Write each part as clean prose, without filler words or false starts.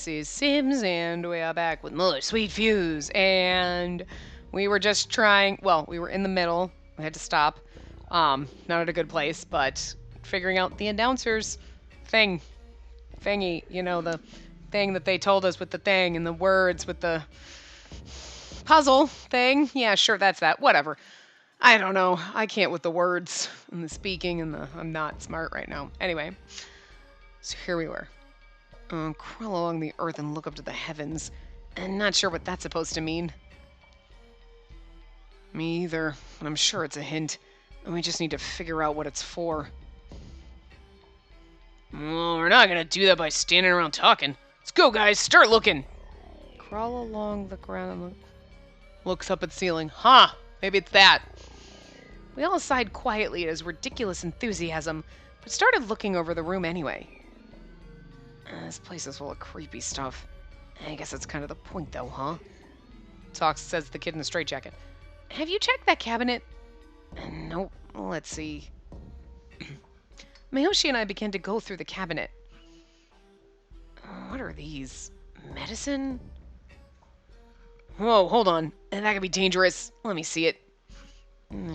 is Sims, and we are back with more Sweet Fuse. And we were just trying, well, we were in the middle. We had to stop. Not at a good place, but figuring out the announcer's thingy, you know, the thing that they told us with the thing and the words with the puzzle thing. Yeah, sure, that's that. Whatever. I don't know. I can't with the words and the speaking and the I'm not smart right now. Anyway, so here we were. Crawl along the earth and look up to the heavens. And not sure what that's supposed to mean. Me either, but I'm sure it's a hint. And we just need to figure out what it's for. Well, we're not gonna do that by standing around talking. Let's go, guys. Start looking. Crawl along the ground and looks up at the ceiling. Huh, maybe it's that. We all sighed quietly at his ridiculous enthusiasm, but started looking over the room anyway. This place is full of creepy stuff. I guess that's kind of the point, though, huh? Talks, says the kid in the straitjacket. Have you checked that cabinet? Nope. Let's see. Miyoshi and I began to go through the cabinet. What are these? Medicine? Whoa, hold on. That could be dangerous. Let me see it.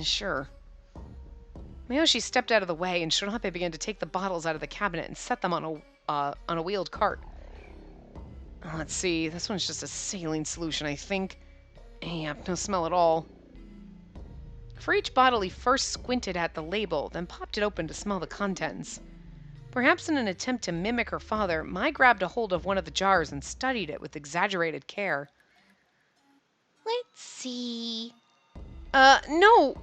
Sure. Miyoshi stepped out of the way, and Shirabe began to take the bottles out of the cabinet and set them on a wheeled cart. Let's see. This one's just a saline solution, I think. Yep, no smell at all. For each bottle, he first squinted at the label, then popped it open to smell the contents. Perhaps in an attempt to mimic her father, Mai grabbed a hold of one of the jars and studied it with exaggerated care. Let's see. No!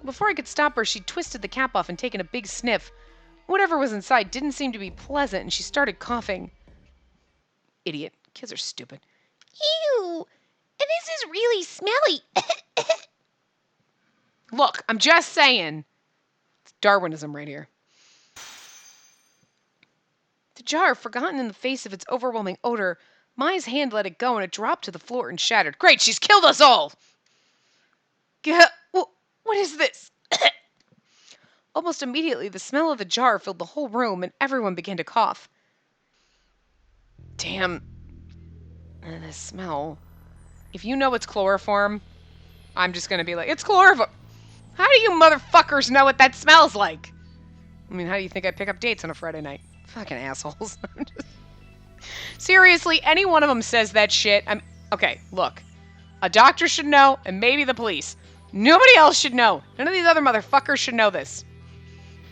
Before I could stop her, she twisted the cap off and taken a big sniff. Whatever was inside didn't seem to be pleasant, and she started coughing. Idiot. Kids are stupid. Ew! This is really smelly. Look, I'm just saying. It's Darwinism right here. The jar, forgotten in the face of its overwhelming odor, Mai's hand let it go and it dropped to the floor and shattered. Great, she's killed us all! What is this? Almost immediately, the smell of the jar filled the whole room and everyone began to cough. Damn. The smell. If you know it's chloroform, I'm just going to be like, it's chloroform. How do you motherfuckers know what that smells like? I mean, how do you think I pick up dates on a Friday night? Fucking assholes. Seriously, any one of them says that shit. Okay, look. A doctor should know, and maybe the police. Nobody else should know. None of these other motherfuckers should know this.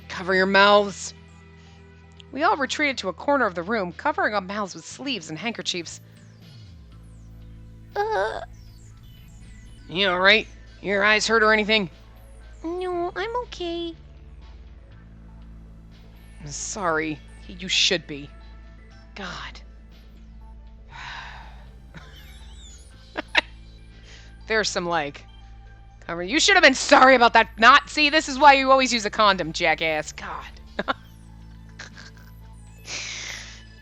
Cover your mouths. We all retreated to a corner of the room, covering our mouths with sleeves and handkerchiefs. You alright? Your eyes hurt or anything? No, I'm okay. I'm sorry. You should be. God. There's some, like... You should have been sorry about that. Not. See, this is why you always use a condom, jackass. God.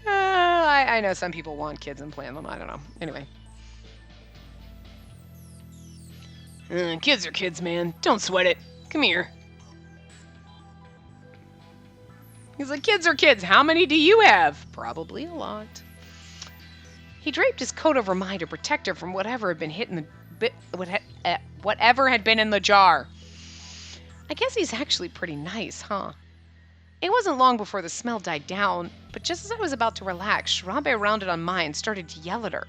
I know some people want kids and plan them. I don't know. Anyway. Kids are kids, man. Don't sweat it. Come here. He's like, kids are kids. How many do you have? Probably a lot. He draped his coat over Mai to protect her from whatever had been hit in the whatever had been in the jar. I guess he's actually pretty nice, huh? It wasn't long before the smell died down, but just as I was about to relax, Shirabe rounded on Mai and started to yell at her.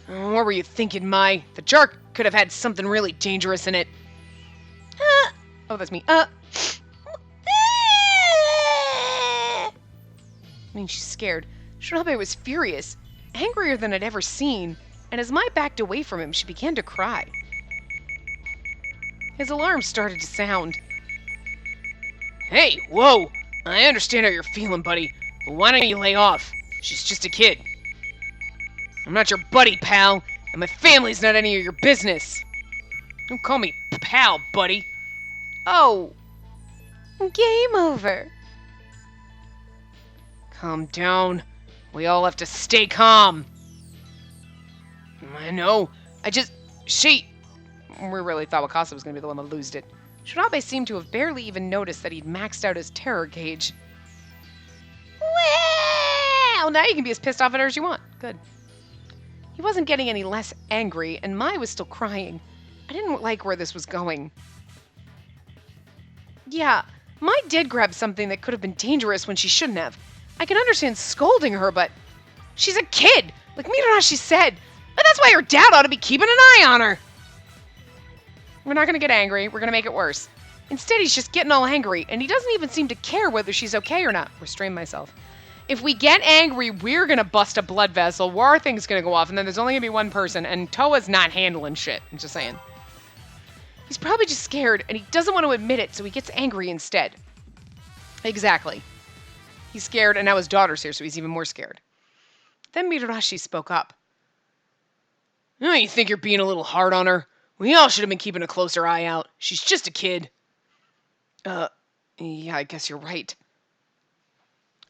What were you thinking, Mai? The jar could have had something really dangerous in it. Oh, that's me. I mean, she's scared. Shirabe was furious, angrier than I'd ever seen, and as Mai backed away from him, she began to cry. His alarm started to sound. Hey, whoa! I understand how you're feeling, buddy, but why don't you lay off? She's just a kid. I'm not your buddy, pal, and my family's not any of your business. Don't call me pal, buddy. Oh. Game over. Calm down. We all have to stay calm. I know. We really thought Wakasa was going to be the one that losed it. Shirabe seemed to have barely even noticed that he'd maxed out his terror gauge. Well, now you can be as pissed off at her as you want. Good. He wasn't getting any less angry, and Mai was still crying. I didn't like where this was going. Yeah, Mai did grab something that could have been dangerous when she shouldn't have. I can understand scolding her, but she's a kid, like Mitarashi said. But that's why her dad ought to be keeping an eye on her. We're not going to get angry. We're going to make it worse. Instead, he's just getting all angry, and he doesn't even seem to care whether she's okay or not. Restrain myself. If we get angry, we're going to bust a blood vessel, war thing's going to go off, and then there's only going to be one person, and Toa's not handling shit. I'm just saying. He's probably just scared, and he doesn't want to admit it, so he gets angry instead. Exactly. He's scared, and now his daughter's here, so he's even more scared. Then Mitarashi spoke up. Oh, you think you're being a little hard on her? We all should have been keeping a closer eye out. She's just a kid. Yeah, I guess you're right.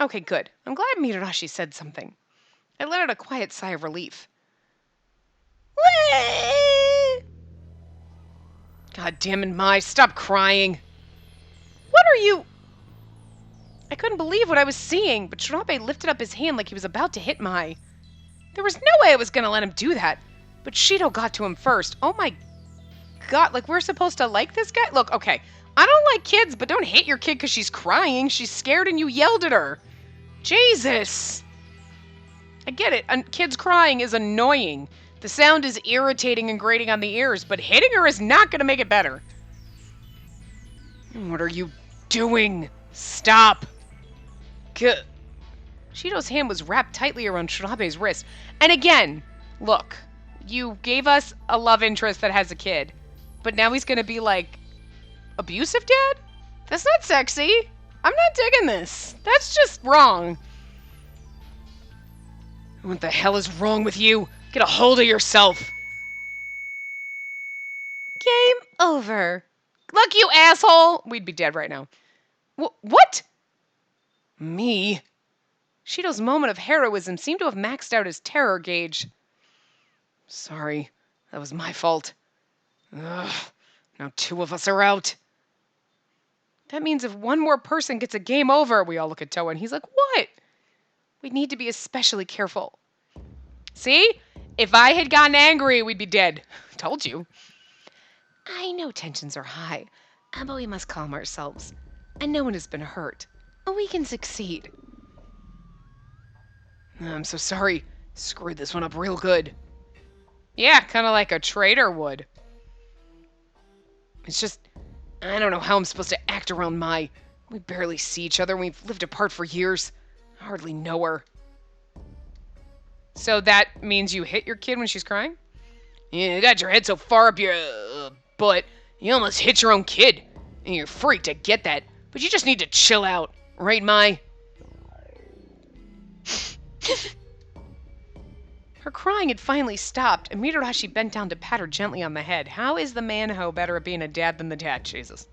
Okay, good. I'm glad Mitarashi said something. I let out a quiet sigh of relief. God damn it, Mai, stop crying. What are you... I couldn't believe what I was seeing, but Shirabe lifted up his hand like he was about to hit Mai. There was no way I was going to let him do that, but Shido got to him first. Oh my God, like we're supposed to like this guy? Look, okay, I don't like kids, but don't hit your kid because she's crying. She's scared and you yelled at her. Jesus. I get it, kids crying is annoying. The sound is irritating and grating on the ears, but hitting her is not going to make it better. What are you doing? Stop. Shido's hand was wrapped tightly around Shirabe's wrist. And again, look, you gave us a love interest that has a kid, but now he's going to be like, abusive dad? That's not sexy. I'm not digging this. That's just wrong. What the hell is wrong with you? Get a hold of yourself. Game over. Look, you asshole. We'd be dead right now. What? Me? Shido's moment of heroism seemed to have maxed out his terror gauge. Sorry, that was my fault. Ugh, now two of us are out. That means if one more person gets a game over, we all look at Toa and he's like, what? We need to be especially careful. See? If I had gotten angry, we'd be dead. Told you. I know tensions are high, but we must calm ourselves. And no one has been hurt. We can succeed. I'm so sorry. Screwed this one up real good. Yeah, kind of like a traitor would. It's just, I don't know how I'm supposed to act around Mai. We barely see each other and we've lived apart for years. I hardly know her. So that means you hit your kid when she's crying? Yeah, you got your head so far up your butt, you almost hit your own kid. And you're freaked, I get that. But you just need to chill out. Right, Mai? Her crying had finally stopped, and Mitarashi bent down to pat her gently on the head. How is the man-ho better at being a dad than the dad? Jesus.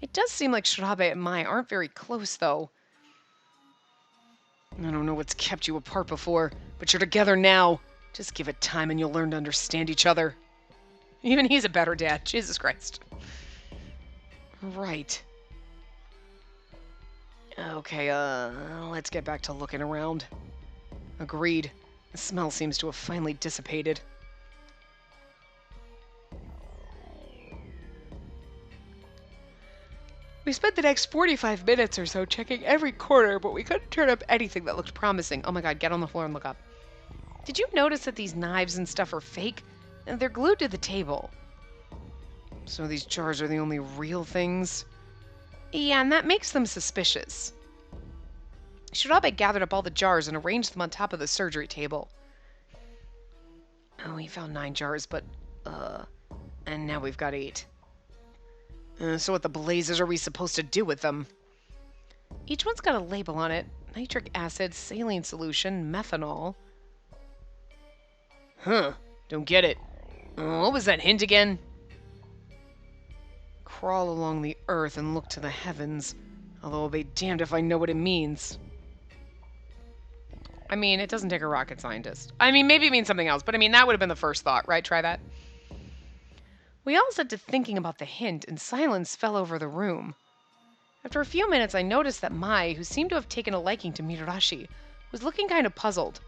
It does seem like Shirabe and Mai aren't very close, though. I don't know what's kept you apart before, but you're together now. Just give it time and you'll learn to understand each other. Even he's a better dad. Jesus Christ. Right. Okay, let's get back to looking around. Agreed. The smell seems to have finally dissipated. We spent the next 45 minutes or so checking every corner, but we couldn't turn up anything that looked promising. Oh my god, get on the floor and look up. Did you notice that these knives and stuff are fake? And they're glued to the table. So these jars are the only real things? Yeah, and that makes them suspicious. Shirabe gathered up all the jars and arranged them on top of the surgery table. Oh, we found 9 jars, but, and now we've got 8. So what the blazes are we supposed to do with them? Each one's got a label on it. Nitric acid, saline solution, methanol. Huh, don't get it. What was that hint again? Crawl along the earth and look to the heavens. Although I'll be damned if I know what it means. I mean, it doesn't take a rocket scientist. I mean, maybe it means something else, but I mean, that would have been the first thought, right? Try that. We all set to thinking about the hint, and silence fell over the room. After a few minutes, I noticed that Mai, who seemed to have taken a liking to Mitarashi, was looking kind of puzzled.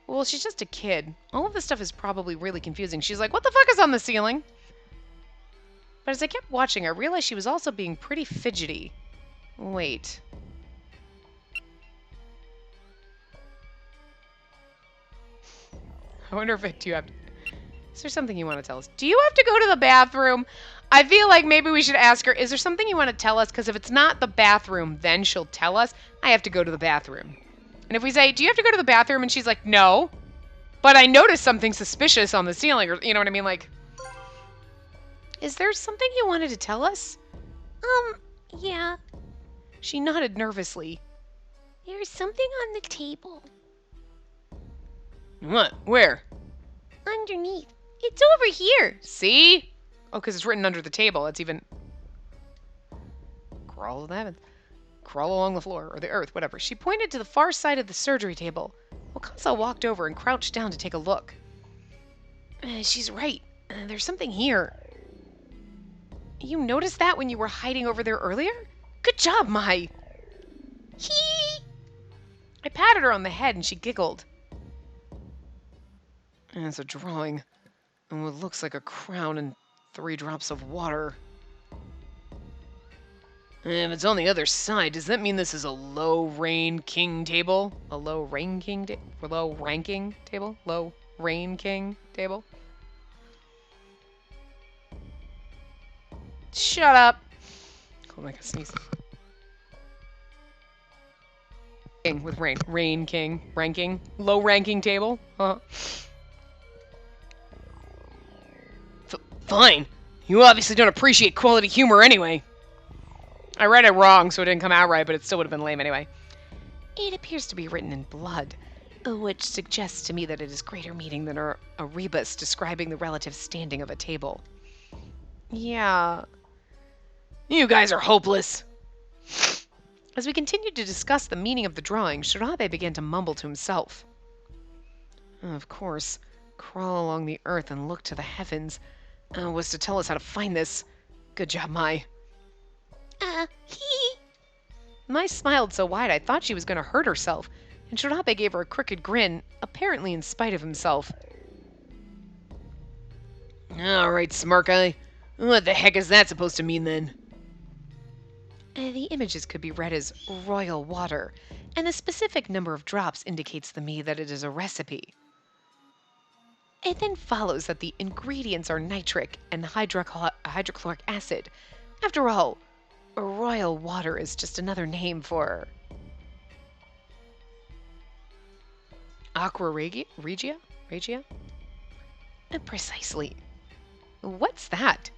Well, she's just a kid. All of this stuff is probably really confusing. She's like, what the fuck is on the ceiling? But as I kept watching, I realized she was also being pretty fidgety. Wait. I wonder if do you have... Is there something you want to tell us? Do you have to go to the bathroom? I feel like maybe we should ask her, is there something you want to tell us? Because if it's not the bathroom, then she'll tell us, I have to go to the bathroom. And if we say, do you have to go to the bathroom? And she's like, no. But I noticed something suspicious on the ceiling, or you know what I mean? Like, is there something you wanted to tell us? Yeah. She nodded nervously. There's something on the table. What? Where? Underneath. It's over here. See? Oh, because it's written under the table. It's even... Crawl to the heavens. Crawl along the floor, or the earth, whatever. She pointed to the far side of the surgery table. Wakasa walked over and crouched down to take a look. She's right. There's something here. You noticed that when you were hiding over there earlier? Good job, Mai. Hee! I patted her on the head and she giggled. And it's a drawing. And what looks like a crown and 3 drops of water. And if it's on the other side, does that mean this is a low-rain king table? A low-rain king low-ranking table? Low-rain king table? Shut up. Oh my god, sneeze. King with rain. Rain king. Ranking. Low-ranking table? Huh? Fine. You obviously don't appreciate quality humor anyway. I read it wrong, so it didn't come out right, but it still would have been lame anyway. It appears to be written in blood, which suggests to me that it is greater meaning than a rebus describing the relative standing of a table. Yeah. You guys are hopeless. As we continued to discuss the meaning of the drawing, Shirabe began to mumble to himself. Of course, crawl along the earth and look to the heavens was to tell us how to find this. Good job, Mai. Hee! Mai smiled so wide I thought she was going to hurt herself, and Shirabe gave her a crooked grin, apparently in spite of himself. Alright, Smart Guy. What the heck is that supposed to mean then? The images could be read as royal water, and the specific number of drops indicates to me that it is a recipe. It then follows that the ingredients are nitric and hydrochloric acid. After all, royal water is just another name for... Aqua Regia? Regia? Precisely. What's that?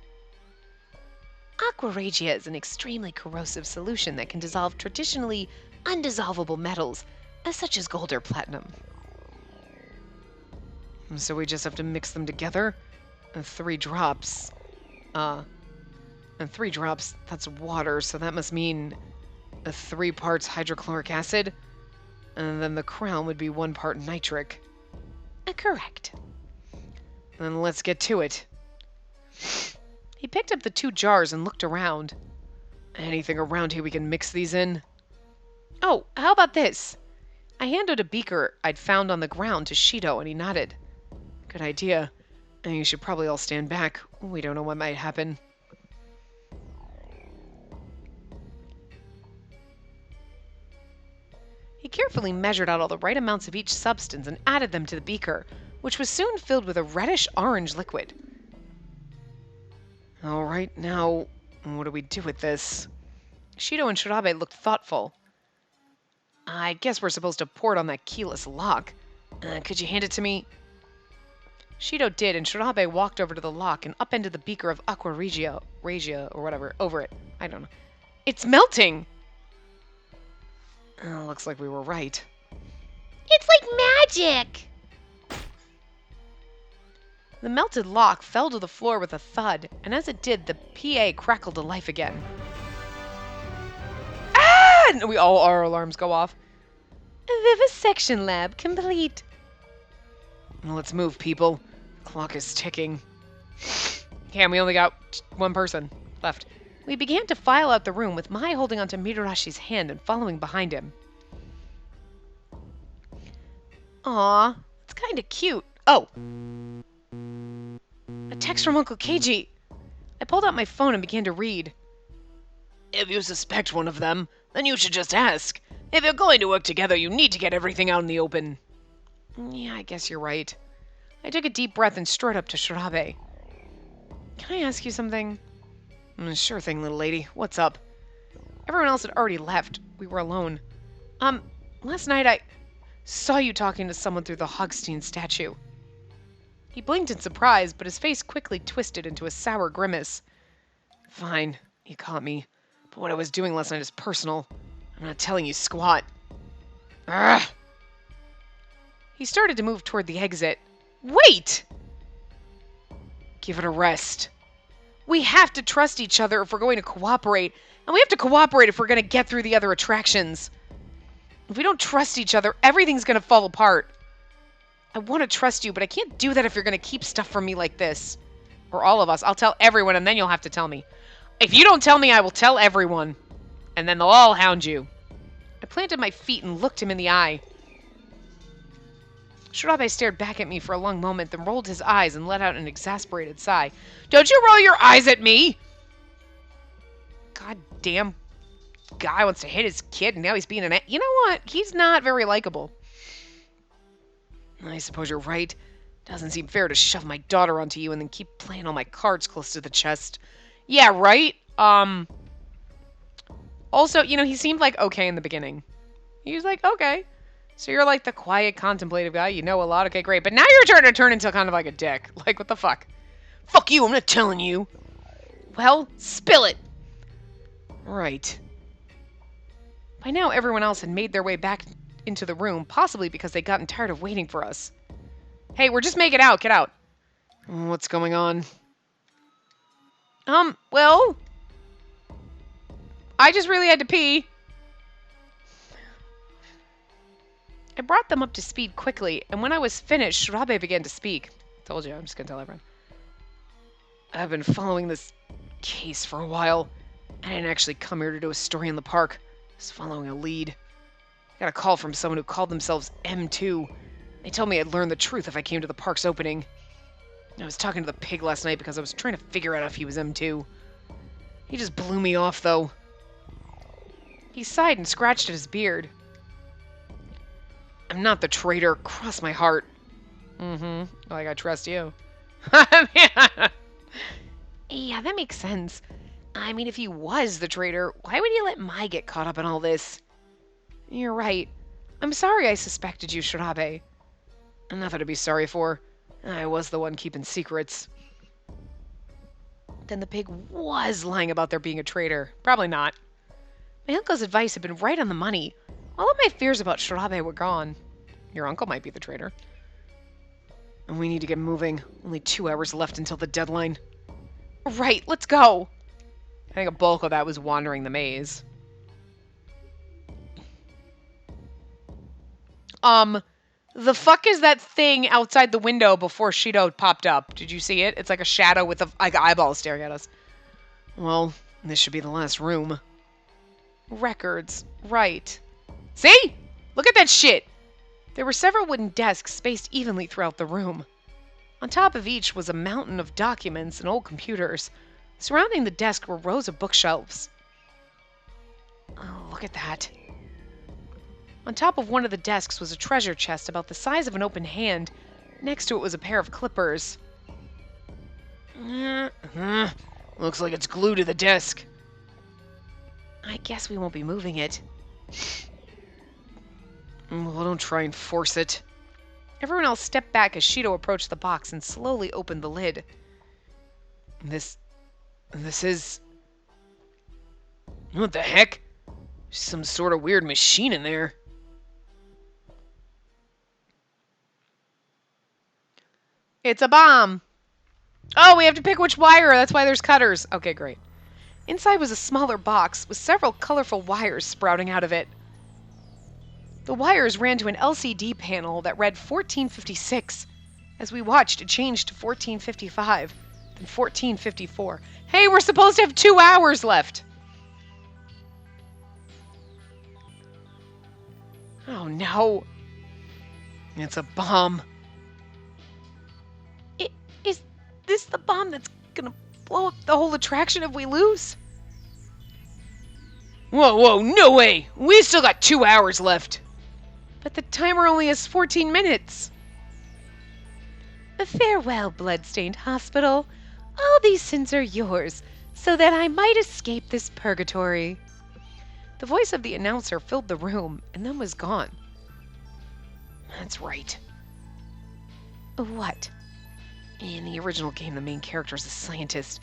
Aqua Regia is an extremely corrosive solution that can dissolve traditionally undissolvable metals, such as gold or platinum. So we just have to mix them together? 3 drops. And 3 drops, that's water, so that must mean 3 parts hydrochloric acid? And then the crown would be 1 part nitric. Correct. Then let's get to it. He picked up the 2 jars and looked around. Anything around here we can mix these in? Oh, how about this? I handed a beaker I'd found on the ground to Shido and he nodded. Good idea. And you should probably all stand back. We don't know what might happen. He carefully measured out all the right amounts of each substance and added them to the beaker, which was soon filled with a reddish-orange liquid. All right, now, what do we do with this? Shido and Shirabe looked thoughtful. I guess we're supposed to pour it on that keyless lock. Could you hand it to me? Shido did, and Shirabe walked over to the lock and upended the beaker of Aqua Regia, or whatever, over it. I don't know. It's melting! Looks like we were right. It's like magic! The melted lock fell to the floor with a thud, and as it did, the PA crackled to life again. Ah! And all our alarms go off. Vivisection lab complete. Let's move, people. Clock is ticking. Okay, and we only got 1 person left. We began to file out the room with Mai holding onto Midorashi's hand and following behind him. Aw, it's kind of cute. Oh, a text from Uncle KG. I pulled out my phone and began to read. If you suspect one of them, then you should just ask. If you're going to work together, you need to get everything out in the open. Yeah, I guess you're right. I took a deep breath and strode up to Shirabe. Can I ask you something? Sure thing, little lady. What's up? Everyone else had already left. We were alone. Last night I saw you talking to someone through the Hogstein statue. He blinked in surprise, but his face quickly twisted into a sour grimace. Fine, you caught me. But what I was doing last night is personal. I'm not telling you squat. Ugh! He started to move toward the exit. Wait! Give it a rest. We have to trust each other if we're going to cooperate, and we have to cooperate if we're going to get through the other attractions. If we don't trust each other, everything's going to fall apart. I want to trust you, but I can't do that if you're going to keep stuff from me like this. Or all of us. I'll tell everyone, and then you'll have to tell me. If you don't tell me, I will tell everyone. And then they'll all hound you. I planted my feet and looked him in the eye. Shirabe stared back at me for a long moment, then rolled his eyes and let out an exasperated sigh. Don't you roll your eyes at me! Goddamn guy wants to hit his kid, and now he's being an... You know what? He's not very likable. I suppose you're right. Doesn't seem fair to shove my daughter onto you and then keep playing all my cards close to the chest. Yeah, right? Also, he seemed like okay in the beginning. He was like, okay. So you're like the quiet, contemplative guy. You know a lot. Okay, great. But now you're trying to turn into kind of like a dick. Like, what the fuck? Fuck you. I'm not telling you. Well, spill it. Right. By now, everyone else had made their way back into the room, possibly because they'd gotten tired of waiting for us. Hey, we're just making out. Get out. What's going on? Well, I just really had to pee. I brought them up to speed quickly, and when I was finished, Shirabe began to speak. Told you, I'm just gonna tell everyone. I've been following this case for a while. I didn't actually come here to do a story in the park. I was following a lead. I got a call from someone who called themselves M2. They told me I'd learn the truth if I came to the park's opening. I was talking to the pig last night because I was trying to figure out if he was M2. He just blew me off, though. He sighed and scratched at his beard. I'm not the traitor. Cross my heart. Like I trust you. Yeah, that makes sense. I mean, if he was the traitor, why would he let Mai get caught up in all this? You're right. I'm sorry I suspected you, Shirabe. Nothing to be sorry for. I was the one keeping secrets. Then the pig was lying about there being a traitor. Probably not. My uncle's advice had been right on the money. All of my fears about Shirabe were gone. Your uncle might be the traitor. And we need to get moving. Only 2 hours left until the deadline. Right, let's go. I think a bulk of that was wandering the maze. The fuck is that thing outside the window before Shido popped up? Did you see it? It's like a shadow with like eyeballs staring at us. Well, this should be the last room. Records. Right. See? Look at that shit! There were several wooden desks spaced evenly throughout the room. On top of each was a mountain of documents and old computers. Surrounding the desk were rows of bookshelves. Oh, look at that. On top of one of the desks was a treasure chest about the size of an open hand. Next to it was a pair of clippers. Looks like it's glued to the desk. I guess we won't be moving it. Well, don't try and force it. Everyone else stepped back as Shido approached the box and slowly opened the lid. This is... What the heck? Some sort of weird machine in there. It's a bomb. Oh, we have to pick which wire. That's why there's cutters. Okay, great. Inside was a smaller box with several colorful wires sprouting out of it. The wires ran to an LCD panel that read 1456. As we watched, it changed to 1455, then 1454. Hey, we're supposed to have 2 hours left. Oh, no. It's a bomb. Is this the bomb that's Gonna blow up the whole attraction if we lose? Whoa, no way! We still got 2 hours left. But the timer only has 14 minutes. Farewell, blood-stained hospital. All these sins are yours, so that I might escape this purgatory. The voice of the announcer filled the room and then was gone. That's right. What? In the original game, the main character is a scientist,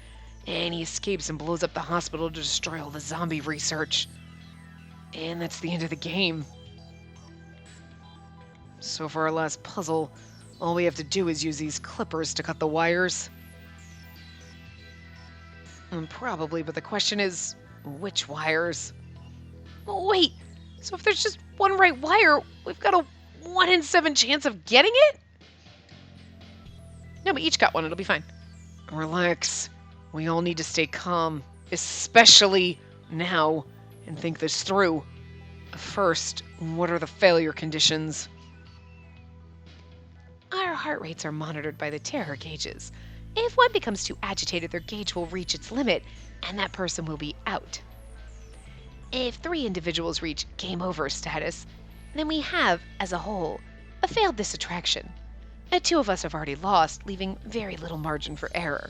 and he escapes and blows up the hospital to destroy all the zombie research. And that's the end of the game. So for our last puzzle, all we have to do is use these clippers to cut the wires. Probably, but the question is, which wires? Oh, wait, so if there's just one right wire, we've got a 1 in 7 chance of getting it? No, we each got one, it'll be fine. Relax. We all need to stay calm, especially now, and think this through. First, what are the failure conditions? Our heart rates are monitored by the terror gauges. If one becomes too agitated, their gauge will reach its limit, and that person will be out. If 3 individuals reach game over status, then we have, as a whole, failed this attraction. 2 of us have already lost, leaving very little margin for error.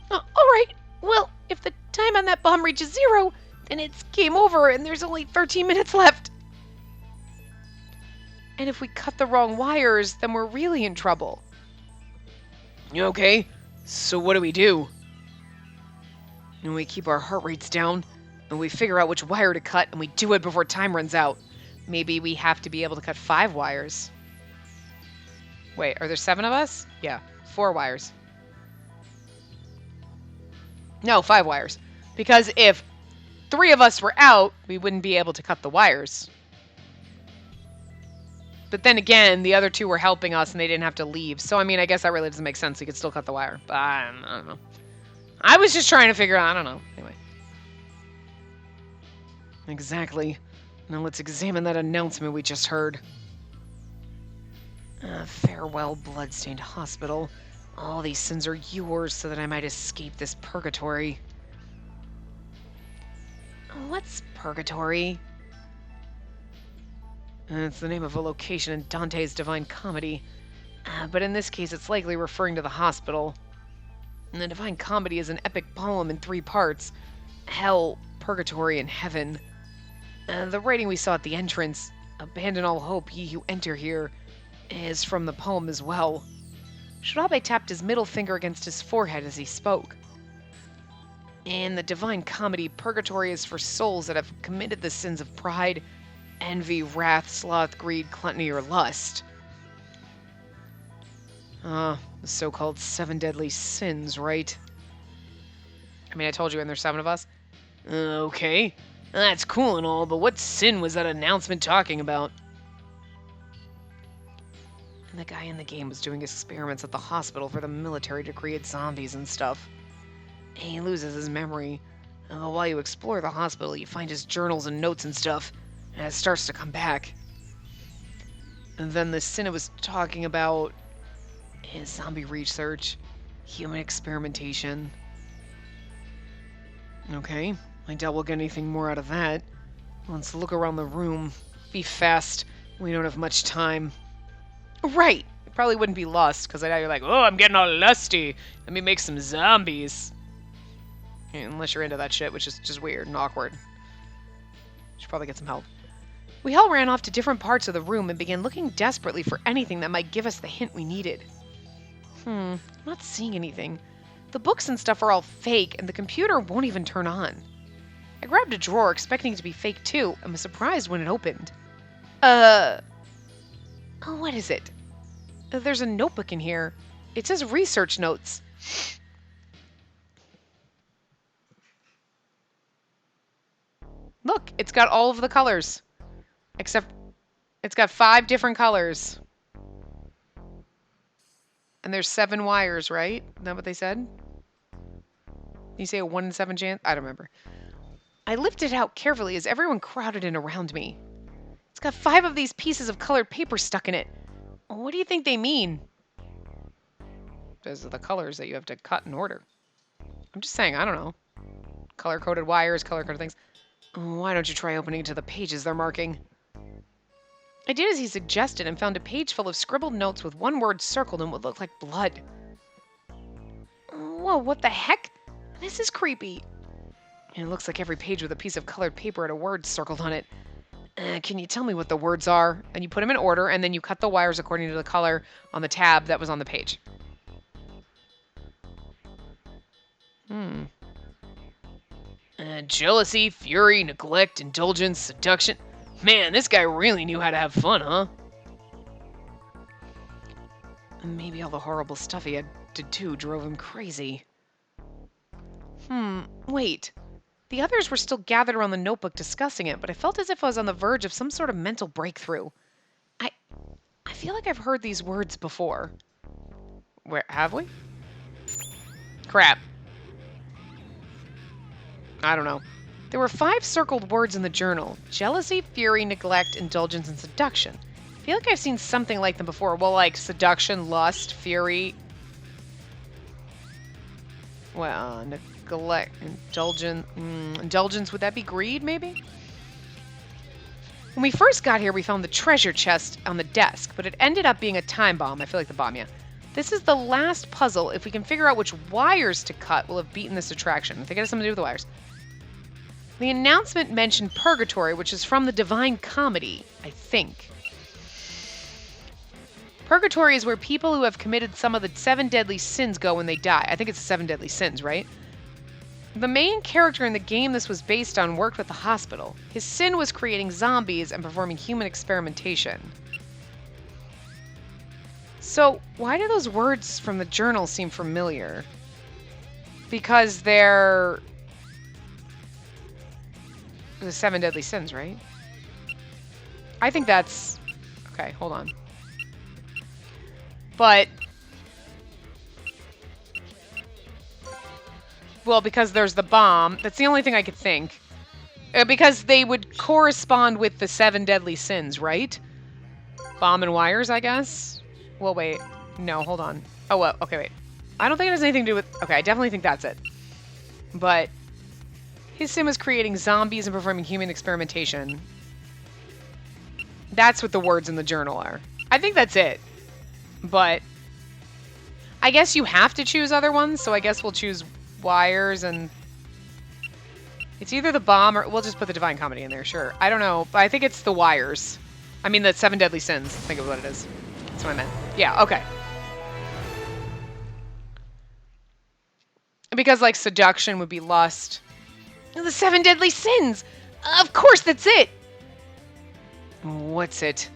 All right, well, if the time on that bomb reaches 0, then it's game over and there's only 13 minutes left. And if we cut the wrong wires, then we're really in trouble. Okay, so what do we do? And we keep our heart rates down, and we figure out which wire to cut, and we do it before time runs out. Maybe we have to be able to cut 5 wires. Wait, are there 7 of us? Yeah, 4 wires. No, 5 wires. Because if 3 of us were out, we wouldn't be able to cut the wires. But then again, the other 2 were helping us and they didn't have to leave. So, I mean, I guess that really doesn't make sense. We could still cut the wire. But I don't know. I was just trying to figure out, I don't know. Anyway. Exactly. Now let's examine that announcement we just heard. Farewell, blood-stained hospital. All these sins are yours so that I might escape this purgatory. What's purgatory? It's the name of a location in Dante's Divine Comedy. But in this case, it's likely referring to the hospital. And the Divine Comedy is an epic poem in 3 parts. Hell, Purgatory, and Heaven. The writing we saw at the entrance, abandon all hope, ye who enter here, is from the poem as well. Shirabe tapped his middle finger against his forehead as he spoke. In the Divine Comedy, Purgatory is for souls that have committed the sins of pride, envy, wrath, sloth, greed, gluttony, or lust. The so-called 7 deadly sins, right? I mean, I told you, and there's 7 of us. Okay. That's cool and all, but what sin was that announcement talking about? And the guy in the game was doing experiments at the hospital for the military to create zombies and stuff. And he loses his memory. While you explore the hospital, you find his journals and notes and stuff, and it starts to come back. And then the sin it was talking about is zombie research, human experimentation. Okay, I doubt we'll get anything more out of that. Let's look around the room. Be fast. We don't have much time. Right! It probably wouldn't be lust, because I know you're like, oh, I'm getting all lusty. Let me make some zombies. Unless you're into that shit, which is just weird and awkward. Should probably get some help. We all ran off to different parts of the room and began looking desperately for anything that might give us the hint we needed. I'm not seeing anything. The books and stuff are all fake, and the computer won't even turn on. I grabbed a drawer, expecting it to be fake too, and was surprised when it opened. Oh, what is it? There's a notebook in here. It says research notes. Look, it's got all of the colors. Except it's got 5 different colors. And there's 7 wires, right? Isn't that what they said? You say a 1 in 7 chance? I don't remember. I lifted it out carefully as everyone crowded in around me. It's got 5 of these pieces of colored paper stuck in it. What do you think they mean? Those are the colors that you have to cut in order. I'm just saying, I don't know. Color-coded wires, color-coded things. Why don't you try opening to the pages they're marking? I did as he suggested and found a page full of scribbled notes with one word circled in what looked like blood. Whoa, what the heck? This is creepy. It looks like every page with a piece of colored paper had a word circled on it. Can you tell me what the words are? And you put them in order, and then you cut the wires according to the color on the tab that was on the page. Jealousy, fury, neglect, indulgence, seduction. Man, this guy really knew how to have fun, huh? Maybe all the horrible stuff he had to do drove him crazy. Wait. The others were still gathered around the notebook discussing it, but I felt as if I was on the verge of some sort of mental breakthrough. I feel like I've heard these words before. Where have we? Crap. I don't know. There were 5 circled words in the journal. Jealousy, fury, neglect, indulgence, and seduction. I feel like I've seen something like them before. Well, like seduction, lust, fury. Well, neglect, indulgence, would that be greed, maybe? When we first got here, we found the treasure chest on the desk, but it ended up being a time bomb. I feel like the bomb, yeah. This is the last puzzle. If we can figure out which wires to cut, we'll have beaten this attraction. I think it has something to do with the wires. The announcement mentioned purgatory, which is from the Divine Comedy, I think. Purgatory is where people who have committed some of the 7 deadly sins go when they die. I think it's the 7 deadly sins, right? The main character in the game this was based on worked with the hospital. His sin was creating zombies and performing human experimentation. So, why do those words from the journal seem familiar? Because they're the 7 deadly sins, right? I think that's... Okay, hold on. But... Well, because there's the bomb. That's the only thing I could think. Because they would correspond with the 7 deadly sins, right? Bomb and wires, I guess? Well, wait. No, hold on. Oh, well, okay, wait. I don't think it has anything to do with... Okay, I definitely think that's it. But... His sin was creating zombies and performing human experimentation. That's what the words in the journal are. I think that's it. But... I guess you have to choose other ones, so I guess we'll choose wires and... It's either the bomb or... We'll just put the Divine Comedy in there, sure. I don't know, but I think it's the wires. I mean, the 7 deadly sins. Think of what it is. That's what I meant. Yeah, okay. Because, like, seduction would be lust. The 7 deadly sins! Of course, that's it! What's it?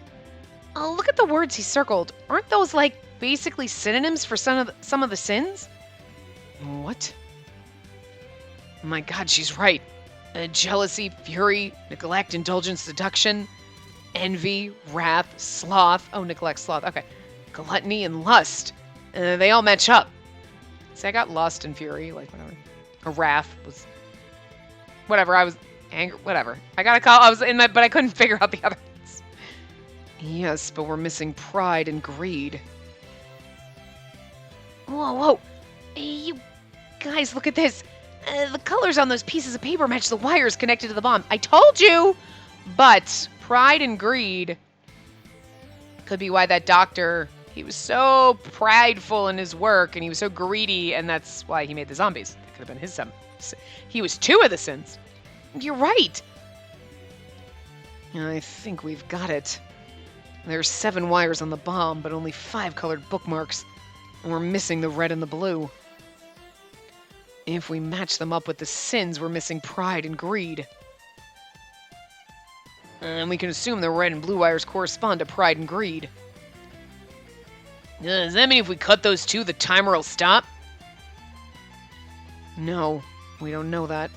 Oh, look at the words he circled. Aren't those, like, basically synonyms for some of the sins? What? My God, she's right. Jealousy, fury, neglect, indulgence, seduction, envy, wrath, sloth. Oh, neglect, sloth. Okay. Gluttony and lust. They all match up. See, I got lust and fury, like whatever. Or wrath was... Whatever, I was angry, whatever. I got a call, I was in my, but I couldn't figure out the others. Yes, but we're missing pride and greed. Whoa, whoa. Hey, you guys, look at this. The colors on those pieces of paper match the wires connected to the bomb. I told you! But pride and greed could be why that doctor, he was so prideful in his work and he was so greedy, and that's why he made the zombies. That could have been his son. He was 2 of the sins. You're right. I think we've got it. There's 7 wires on the bomb, but only 5 colored bookmarks. And we're missing the red and the blue. If we match them up with the sins, we're missing pride and greed. And we can assume the red and blue wires correspond to pride and greed. Does that mean if we cut those 2, the timer will stop? No, we don't know that.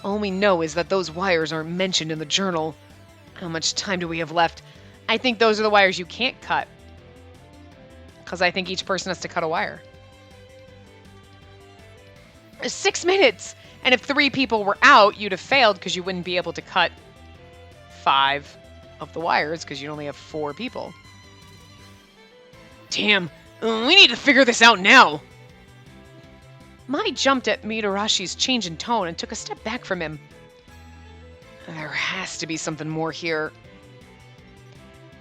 All we know is that those wires aren't mentioned in the journal. How much time do we have left? I think those are the wires you can't cut. Because I think each person has to cut a wire. 6 minutes! And if 3 people were out, you'd have failed because you wouldn't be able to cut 5. of the wires because you only have 4 people. Damn, we need to figure this out now. Mai jumped at Mitorashi's change in tone and took a step back from him. There has to be something more here.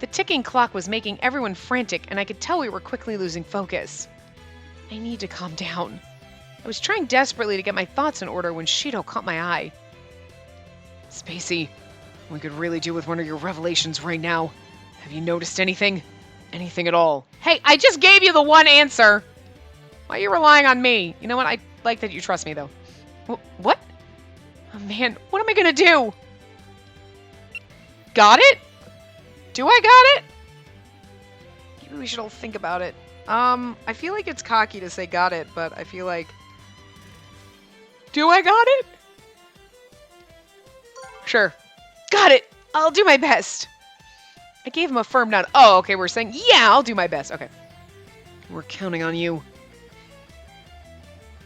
The ticking clock was making everyone frantic, and I could tell we were quickly losing focus. I need to calm down. I was trying desperately to get my thoughts in order when Shido caught my eye. Spacey, we could really do with one of your revelations right now. Have you noticed anything? Anything at all? Hey, I just gave you the one answer. Why are you relying on me? You know what? I like that you trust me, though. What? Oh, man, what am I gonna do? Got it? Do I got it? Maybe we should all think about it. I feel like it's cocky to say got it, but I feel like... Do I got it? Sure. Got it! I'll do my best. I gave him a firm nod. Oh, okay, we're saying, yeah, I'll do my best. Okay. We're counting on you.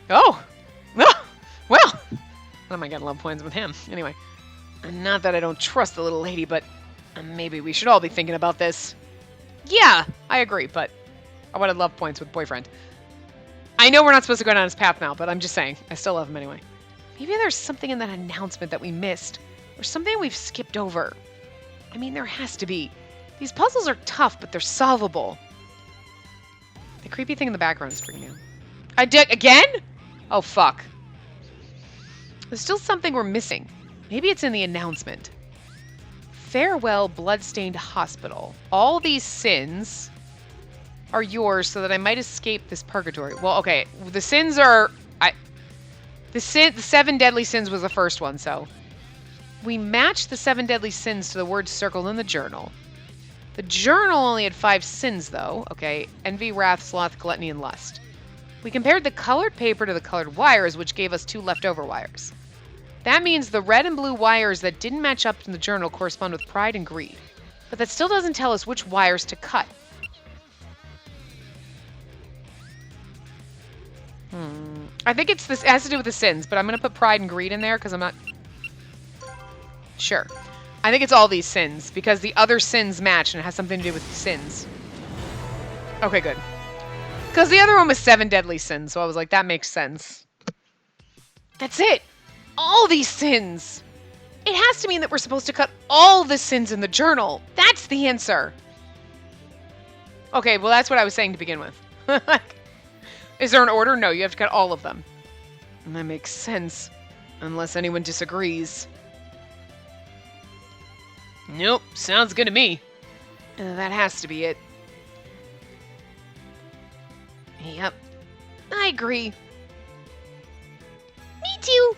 Oh! Well! I might get love points with him. Anyway. Not that I don't trust the little lady, but maybe we should all be thinking about this. Yeah, I agree, but I wanted love points with boyfriend. I know we're not supposed to go down his path now, but I'm just saying. I still love him anyway. Maybe there's something in that announcement that we missed, or something we've skipped over. I mean, there has to be. These puzzles are tough, but they're solvable. The creepy thing in the background is freaking me out. I did again? Oh, fuck. There's still something we're missing. Maybe it's in the announcement. Farewell, bloodstained hospital. All these sins are yours so that I might escape this purgatory. Well, okay. The sins are... The 7 deadly sins was the first one, so... We matched the 7 deadly sins to the words circled in the journal. The journal only had 5 sins, though. Okay. Envy, wrath, sloth, gluttony, and lust. We compared the colored paper to the colored wires, which gave us 2 leftover wires. That means the red and blue wires that didn't match up in the journal correspond with pride and greed. But that still doesn't tell us which wires to cut. I think it has to do with the sins, but I'm going to put pride and greed in there because I'm not sure. I think it's all these sins because the other sins match and it has something to do with the sins. Okay, good. Because the other one was 7 deadly sins, so I was like, that makes sense. That's it. All these sins. It has to mean that we're supposed to cut all the sins in the journal. That's the answer. Okay, well, that's what I was saying to begin with. Is there an order? No, you have to cut all of them. And that makes sense. Unless anyone disagrees. Nope, sounds good to me. That has to be it. Yep, I agree. Me too.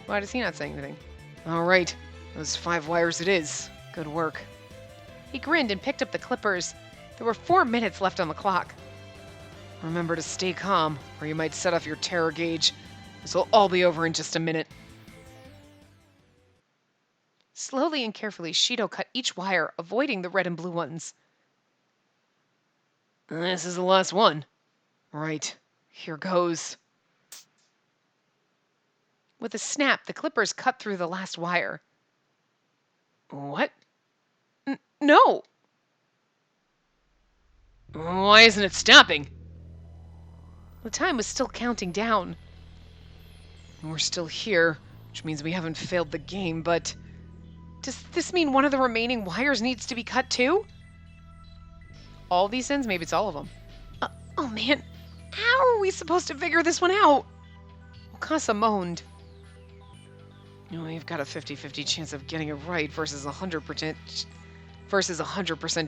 Why does he not say anything? All right, those 5 wires it is. Good work. He grinned and picked up the clippers. There were 4 minutes left on the clock. Remember to stay calm, or you might set off your terror gauge. This will all be over in just a minute. Slowly and carefully, Shido cut each wire, avoiding the red and blue ones. This is the last one. Right, here goes. With a snap, the clippers cut through the last wire. What? No! Why isn't it stopping? The time was still counting down. We're still here, which means we haven't failed the game, but... Does this mean one of the remaining wires needs to be cut too? All these sins? Maybe it's all of them. Oh man, how are we supposed to figure this one out? Okasa moaned. We've got a 50-50 chance of getting it right versus 100%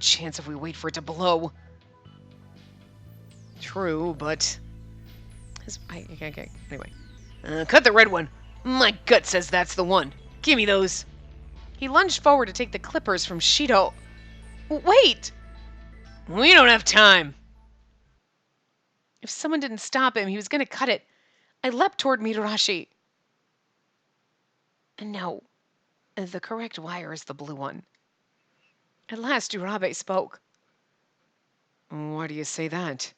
chance if we wait for it to blow. True, but... Okay. Anyway. Cut the red one. My gut says that's the one. Give me those. He lunged forward to take the clippers from Shido. Wait! We don't have time. If someone didn't stop him, he was going to cut it. I leapt toward Mitarashi. No. The correct wire is the blue one. At last, Urabe spoke. Why do you say that?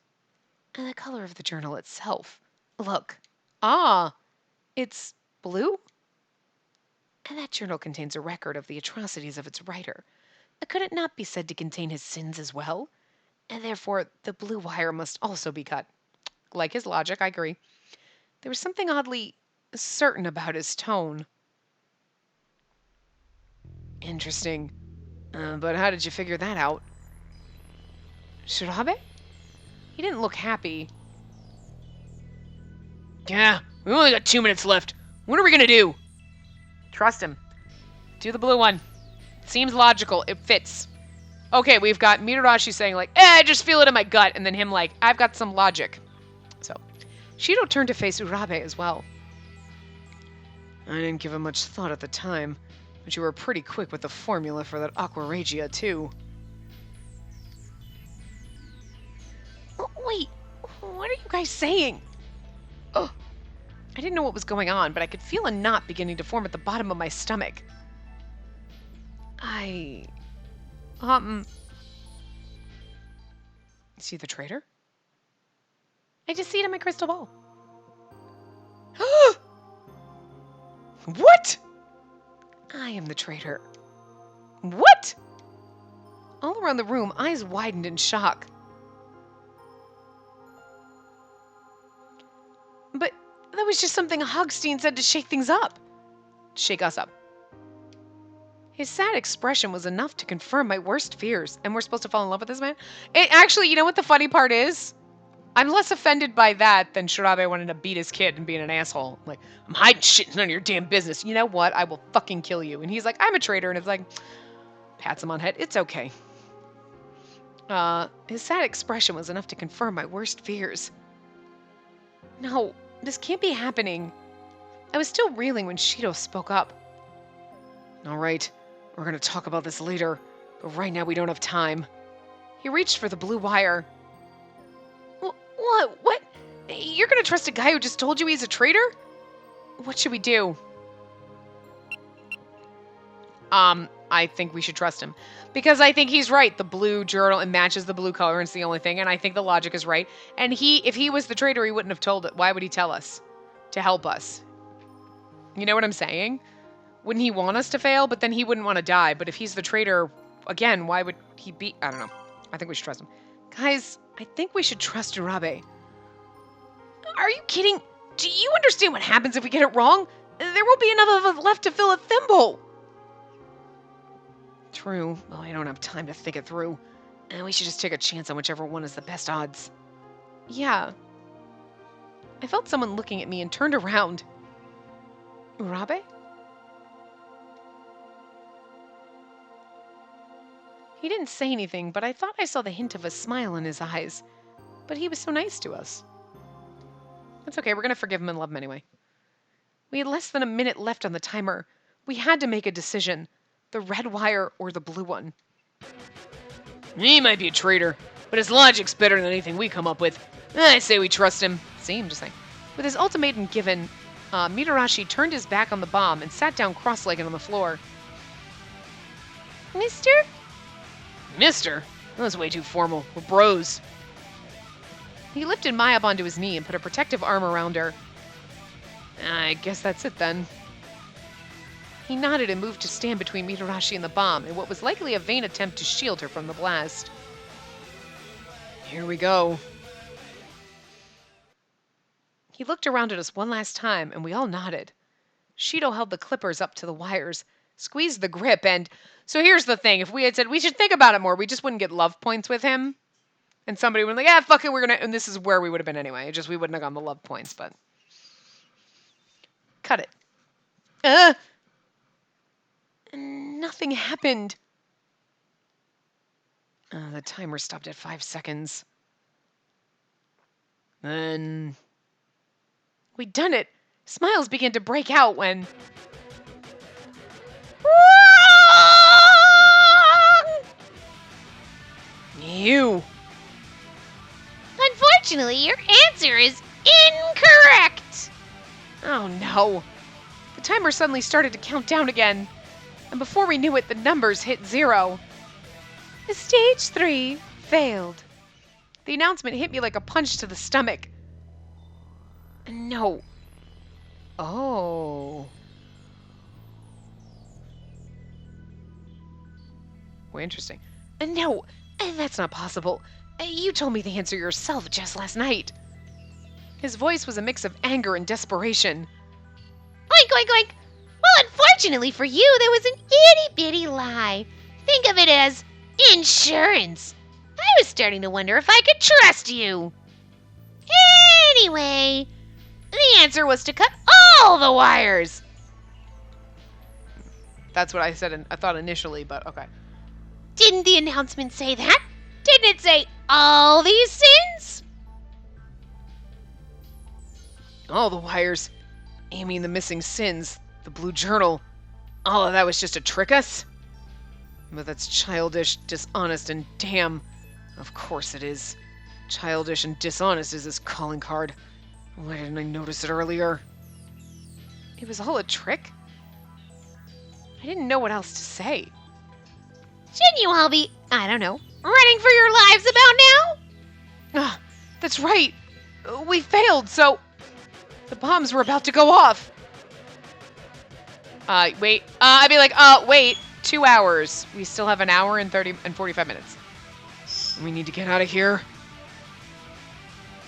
The color of the journal itself. Look. Ah! It's blue? And that journal contains a record of the atrocities of its writer. Could it not be said to contain his sins as well? And therefore, the blue wire must also be cut. Like his logic, I agree. There was something oddly certain about his tone. Interesting. But how did you figure that out? Shirabe? He didn't look happy. Yeah, we only got 2 minutes left. What are we gonna do? Trust him. Do the blue one. Seems logical. It fits. Okay, we've got Mitarashi saying like, I just feel it in my gut, and then him like, I've got some logic. So, Shido turned to face Urabe as well. I didn't give it much thought at the time, but you were pretty quick with the formula for that Aqua Regia, too. Wait, what are you guys saying? Ugh. I didn't know what was going on, but I could feel a knot beginning to form at the bottom of my stomach. See the traitor? I just see it in my crystal ball. What? I am the traitor. What? All around the room, eyes widened in shock. But that was just something Hogstein said to shake things up. Shake us up. His sad expression was enough to confirm my worst fears. And we're supposed to fall in love with this man? Actually, you know what the funny part is? I'm less offended by that than Shirabe wanting to beat his kid and being an asshole. Like, I'm hiding shit, it's none of your damn business. You know what? I will fucking kill you. And he's like, I'm a traitor. And it's like, pats him on the head. It's okay. His sad expression was enough to confirm my worst fears. No, this can't be happening. I was still reeling when Shido spoke up. All right, we're going to talk about this later, but right now we don't have time. He reached for the blue wire. What? What? You're going to trust a guy who just told you he's a traitor? What should we do? I think we should trust him. Because I think he's right. The blue journal, it matches the blue color, and it's the only thing, and I think the logic is right. And if he was the traitor, he wouldn't have told it. Why would he tell us? To help us. You know what I'm saying? Wouldn't he want us to fail? But then he wouldn't want to die. But if he's the traitor, again, why would he be? I don't know. I think we should trust him. Guys, I think we should trust Urabe. Are you kidding? Do you understand what happens if we get it wrong? There won't be enough of us left to fill a thimble. True. Well, I don't have time to think it through. And we should just take a chance on whichever one is the best odds. Yeah. I felt someone looking at me and turned around. Urabe? He didn't say anything, but I thought I saw the hint of a smile in his eyes. But he was so nice to us. It's okay, we're going to forgive him and love him anyway. We had less than a minute left on the timer. We had to make a decision. The red wire or the blue one. He might be a traitor, but his logic's better than anything we come up with. I say we trust him. See, I'm just saying. With his ultimatum given, Mitarashi turned his back on the bomb and sat down cross-legged on the floor. Mister? Mister? That was way too formal. We're bros. He lifted Mai up onto his knee and put a protective arm around her. I guess that's it then. He nodded and moved to stand between Mitarashi and the bomb in what was likely a vain attempt to shield her from the blast. Here we go. He looked around at us one last time, and we all nodded. Shido held the clippers up to the wires, squeezed the grip, and... So here's the thing. If we had said we should think about it more, we just wouldn't get love points with him. And somebody would be like, fuck it, we're gonna... And this is where we would have been anyway. We wouldn't have gotten the love points, but... Cut it. Nothing happened. The timer stopped at 5 seconds. Then... We'd done it. Smiles began to break out when... You. Unfortunately, your answer is incorrect. Oh no. The timer suddenly started to count down again. And before we knew it, the numbers hit 0. Stage 3 failed. The announcement hit me like a punch to the stomach. No. Oh. Well, interesting. No, that's not possible. You told me the answer yourself just last night. His voice was a mix of anger and desperation. Oink, oink, oink. Well, unfortunately for you, there was an itty-bitty lie. Think of it as insurance. I was starting to wonder if I could trust you. Anyway, the answer was to cut all the wires. That's what I said, I thought initially, but okay. Didn't the announcement say that? Didn't it say all these sins? All the wires. You mean the missing sins, the blue journal. All of that was just to trick us? But that's childish, dishonest, and damn. Of course it is. Childish and dishonest is his calling card. Why didn't I notice it earlier? It was all a trick? I didn't know what else to say. Shouldn't you all be, I don't know, running for your lives about now? Ah, that's right. We failed, so the bombs were about to go off. Wait. I'd be like, wait. 2 hours. We still have an hour and 45 minutes. We need to get out of here.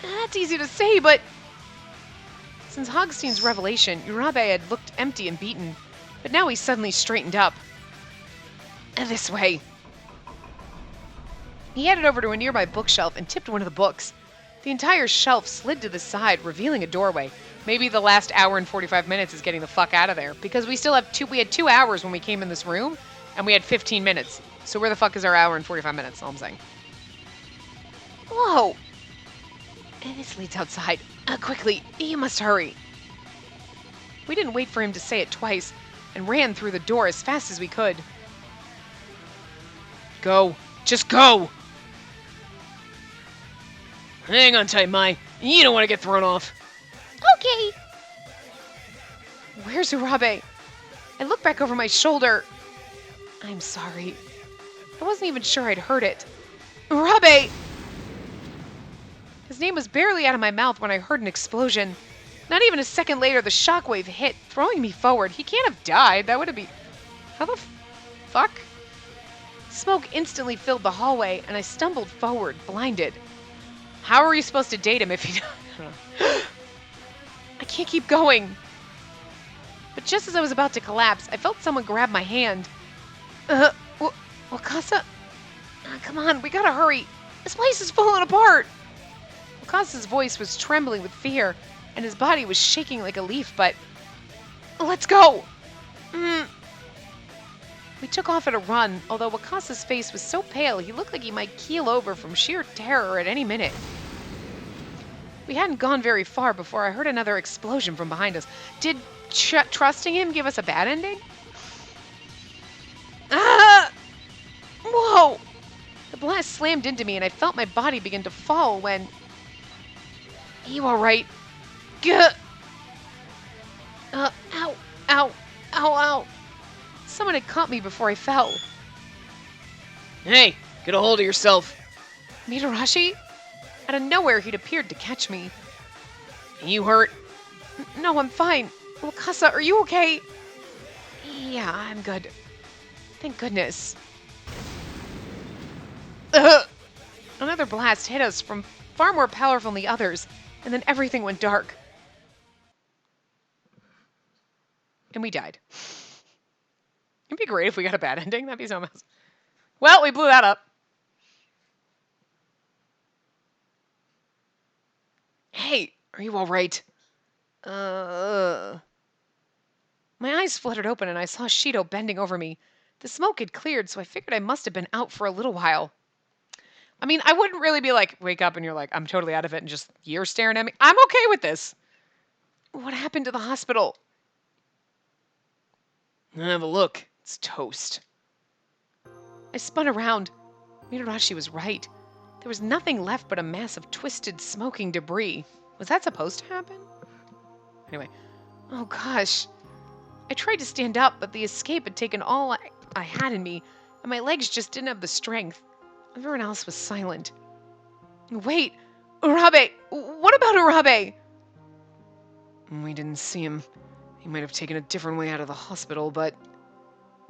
That's easy to say, but since Hogstein's revelation, Urabe had looked empty and beaten, but now he suddenly straightened up. This way. He headed over to a nearby bookshelf and tipped one of the books. The entire shelf slid to the side, revealing a doorway. Maybe the last hour and 45 minutes is getting the fuck out of there, because we still have we had 2 hours when we came in this room, and we had 15 minutes. So where the fuck is our hour and 45 minutes? All I'm saying. Whoa! And this leads outside. Quickly, you must hurry. We didn't wait for him to say it twice, and ran through the door as fast as we could. Go. Just go! Hang on tight, Mai. You don't want to get thrown off. Okay. Where's Urabe? I looked back over my shoulder. I'm sorry. I wasn't even sure I'd heard it. Urabe! His name was barely out of my mouth when I heard an explosion. Not even a second later, the shockwave hit, throwing me forward. He can't have died. That would have been... How the fuck? Smoke instantly filled the hallway, and I stumbled forward, blinded. How are you supposed to date him if he... I can't keep going. But just as I was about to collapse, I felt someone grab my hand. Wakasa? Come on, we gotta hurry. This place is falling apart. Wakasa's voice was trembling with fear, and his body was shaking like a leaf, but... Let's go! We took off at a run, although Wakasa's face was so pale he looked like he might keel over from sheer terror at any minute. We hadn't gone very far before I heard another explosion from behind us. Did trusting him give us a bad ending? Ah! Whoa! The blast slammed into me and I felt my body begin to fall when... You alright? Gah! Ow, ow, ow, ow. Someone had caught me before I fell. Hey, get a hold of yourself. Mitarashi? Out of nowhere, he'd appeared to catch me. You hurt? No, I'm fine. Wakasa, are you okay? Yeah, I'm good. Thank goodness. Another blast hit us from far more powerful than the others, and then everything went dark. And we died. It'd be great if we got a bad ending. That'd be so nice. Well, we blew that up. Hey, are you all right? My eyes fluttered open and I saw Shido bending over me. The smoke had cleared, so I figured I must have been out for a little while. I mean, I wouldn't really be like, wake up and you're like, I'm totally out of it, and just you're staring at me. I'm okay with this. What happened to the hospital? Have a look. It's toast. I spun around. Mitarashi was right. There was nothing left but a mass of twisted, smoking debris. Was that supposed to happen? Anyway. Oh, gosh. I tried to stand up, but the escape had taken all I had in me, and my legs just didn't have the strength. Everyone else was silent. Wait! Urabe! What about Urabe? We didn't see him. He might have taken a different way out of the hospital, but...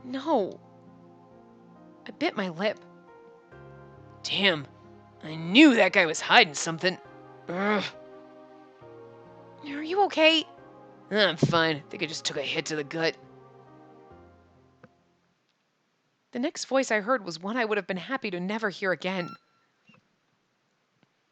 No. I bit my lip. Damn. I knew that guy was hiding something. Ugh. Are you okay? I'm fine. I think I just took a hit to the gut. The next voice I heard was one I would have been happy to never hear again.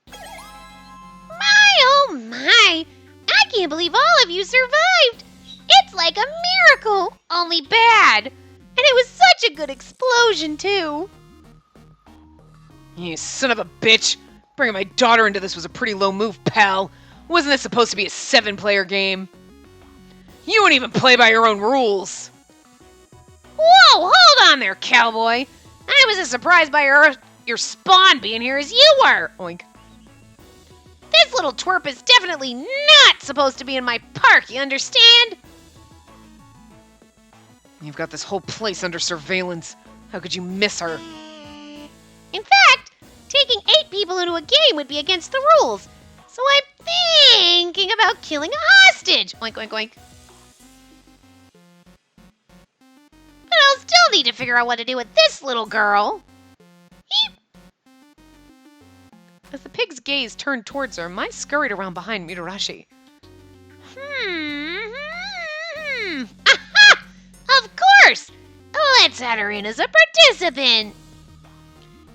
My, oh my! I can't believe all of you survived! It's like a miracle, only bad! And it was such a good explosion, too! You son of a bitch! Bringing my daughter into this was a pretty low move, pal. Wasn't this supposed to be a 7-player game? You wouldn't even play by your own rules! Whoa, hold on there, cowboy! I was as surprised by your spawn being here as you were! Oink. This little twerp is definitely not supposed to be in my park, you understand? You've got this whole place under surveillance. How could you miss her? In fact, taking 8 people into a game would be against the rules. So I'm thinking about killing a hostage. Oink, oink, oink. But I'll still need to figure out what to do with this little girl. Eep. As the pig's gaze turned towards her, Mai scurried around behind Mitarashi. Aha! Of course! Let's add her in as a participant.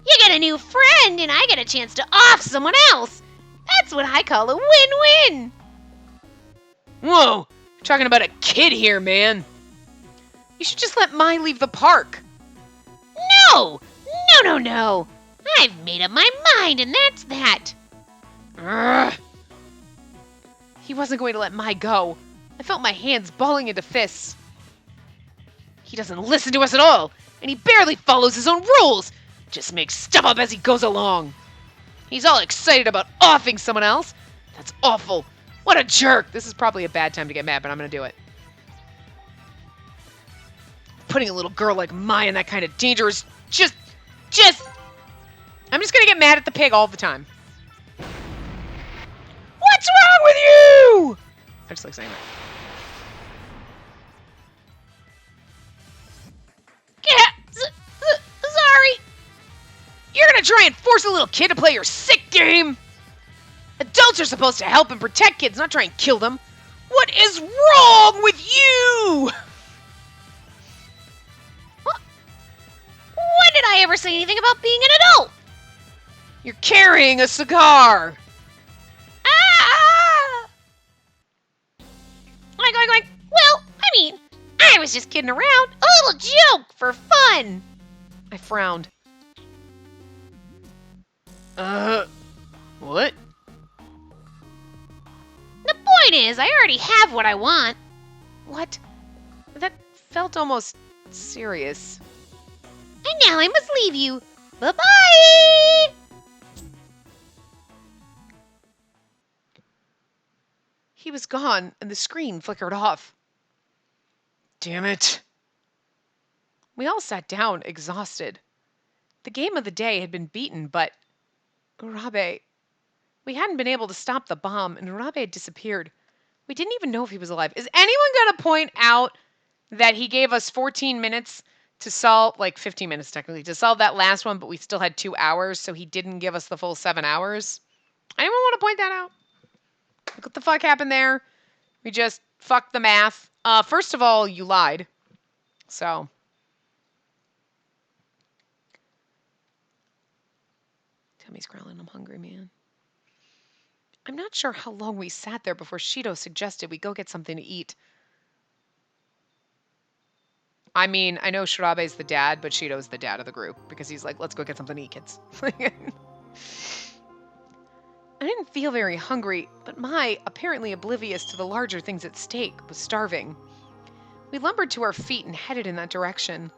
You get a new friend, and I get a chance to off someone else. That's what I call a win-win. Whoa! You're talking about a kid here, man. You should just let Mai leave the park. No! No. I've made up my mind, and that's that. Urgh. He wasn't going to let Mai go. I felt my hands balling into fists. He doesn't listen to us at all, and he barely follows his own rules. Just makes stuff up as he goes along. He's all excited about offing someone else. That's awful. What a jerk. This is probably a bad time to get mad, but I'm going to do it. Putting a little girl like Mai in that kind of danger is just... I'm just going to get mad at the pig all the time. What's wrong with you? I just like saying that. Sorry. You're gonna try and force a little kid to play your sick game? Adults are supposed to help and protect kids, not try and kill them. What is wrong with you? When did I ever say anything about being an adult? You're carrying a cigar. Ah! Oink. Well, I mean, I was just kidding around. A little joke for fun. I frowned. What? The point is, I already have what I want. What? That felt almost serious. And now I must leave you. Bye-bye! He was gone, and the screen flickered off. Damn it. We all sat down, exhausted. The game of the day had been beaten, but Urabe... We hadn't been able to stop the bomb, and Urabe had disappeared. We didn't even know if he was alive. Is anyone going to point out that he gave us 14 minutes to solve, like 15 minutes technically, to solve that last one, but we still had 2 hours, so he didn't give us the full 7 hours? Anyone want to point that out? Look what the fuck happened there. We just fucked the math. First of all, you lied. So. Tummy's growling. I'm hungry, man. I'm not sure how long we sat there before Shido suggested we go get something to eat. I mean, I know Shirabe's the dad, but Shido's the dad of the group because he's like, let's go get something to eat, kids. I didn't feel very hungry, but Mai, apparently oblivious to the larger things at stake, was starving. We lumbered to our feet and headed in that direction.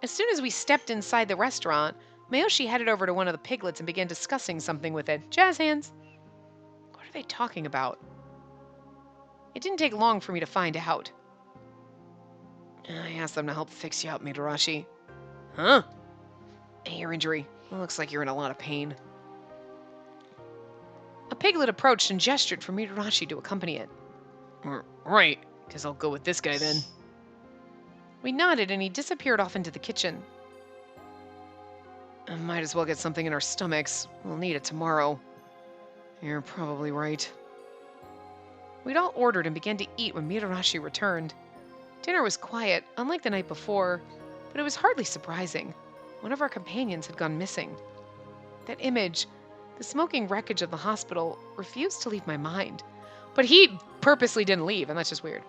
As soon as we stepped inside the restaurant, Mayoshi headed over to one of the piglets and began discussing something with it. Jazz hands. What are they talking about? It didn't take long for me to find out. I asked them to help fix you up, Mitarashi. Huh? A ear injury. It looks like you're in a lot of pain. A piglet approached and gestured for Mitarashi to accompany it. Right, guess I'll go with this guy then. We nodded and he disappeared off into the kitchen. I might as well get something in our stomachs. We'll need it tomorrow. You're probably right. We'd all ordered and began to eat when Mitarashi returned. Dinner was quiet, unlike the night before, but it was hardly surprising. One of our companions had gone missing. That image, the smoking wreckage of the hospital, refused to leave my mind. But he purposely didn't leave, and that's just weird.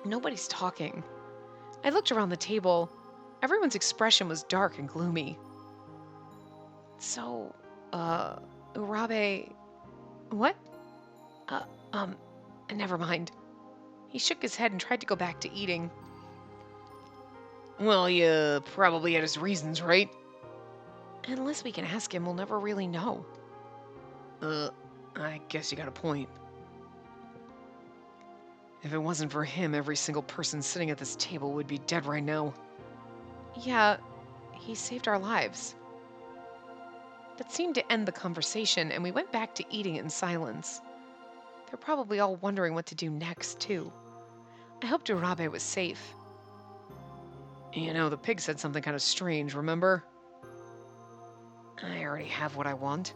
Nobody's talking. I looked around the table. Everyone's expression was dark and gloomy. So, Urabe... What? Never mind. He shook his head and tried to go back to eating. Well, he probably had his reasons, right? Unless we can ask him, we'll never really know. I guess you got a point. If it wasn't for him, every single person sitting at this table would be dead right now. Yeah, he saved our lives. That seemed to end the conversation, and we went back to eating it in silence. They're probably all wondering what to do next, too. I hoped Urabe was safe. You know, the pig said something kind of strange, remember? I already have what I want.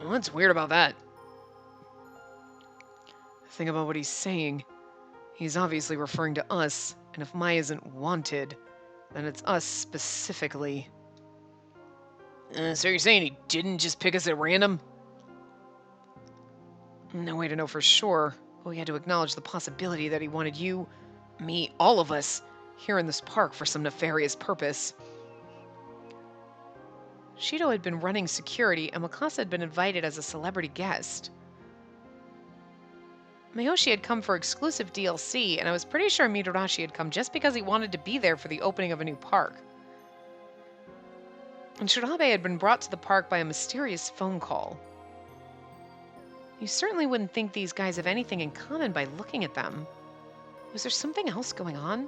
What's weird about that? Think about what he's saying. He's obviously referring to us, and if Mai isn't wanted, then it's us specifically. So you're saying he didn't just pick us at random? No way to know for sure, but we had to acknowledge the possibility that he wanted you, me, all of us, here in this park for some nefarious purpose. Shido had been running security, and Mikasa had been invited as a celebrity guest. Miyoshi had come for exclusive DLC, and I was pretty sure Mitarashi had come just because he wanted to be there for the opening of a new park. And Shirabe had been brought to the park by a mysterious phone call. You certainly wouldn't think these guys have anything in common by looking at them. Was there something else going on?